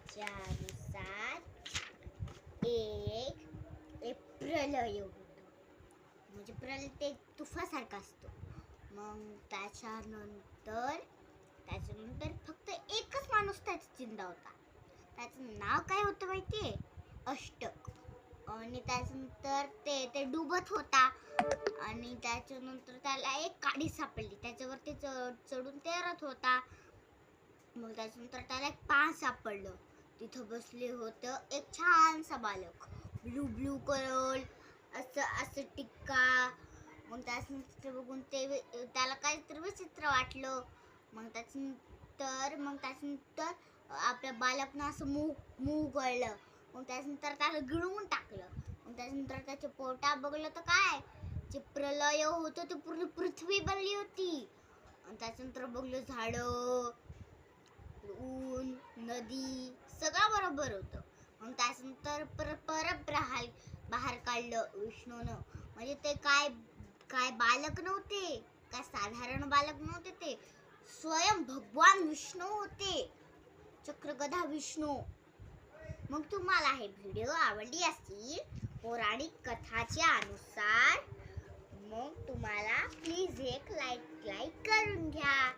कथेच्या अनुसार एक प्रलय होतो. म्हणजे प्रलय ते तुफासारखा असतो. मग त्याच्यानंतर फक्त एकच माणूस त्याचा जिंदा होता. त्याचं नाव काय होतं माहितीये? अष्टक. आणि त्याच्यानंतर ते डुबत होता आणि त्याच्यानंतर त्याला एक काडी सापडली. त्याच्यावरती चढून ते रथ होता. मग त्याच्यानंतर त्याला एक पान सापडलं. तिथं बसले होतं एक छानसा बालक, ब्लू कलर असं टिक्का. मग त्याच्यानंतर बघून त्याला काहीतरी विचित्र वाटलं. मग त्याच्यानंतर आपल्या बालकनं असं मूग गळलं. मग त्याच्यानंतर त्याला गिळून टाकलं. मग त्याच्यानंतर त्याच्या पोटात बघलं तर काय, जे प्रलय होतं ते पूर्ण पृथ्वी बनली होती. आणि त्याच्यानंतर बघलं झाडं, ऊन, नदी सगळं बरोबर होतं. मग त्याच्यानंतर परत बाहेर काढलं विष्णूनं. म्हणजे ते काय बालक नव्हते, काय साधारण बालक नव्हते, ते स्वयं भगवान विष्णू होते, चक्रगधा विष्णू. मग तुम्हाला हे व्हिडिओ आवडली असतील पौराणिक कथाच्या अनुसार, मग तुम्हाला प्लीज एक लाईक करून घ्या.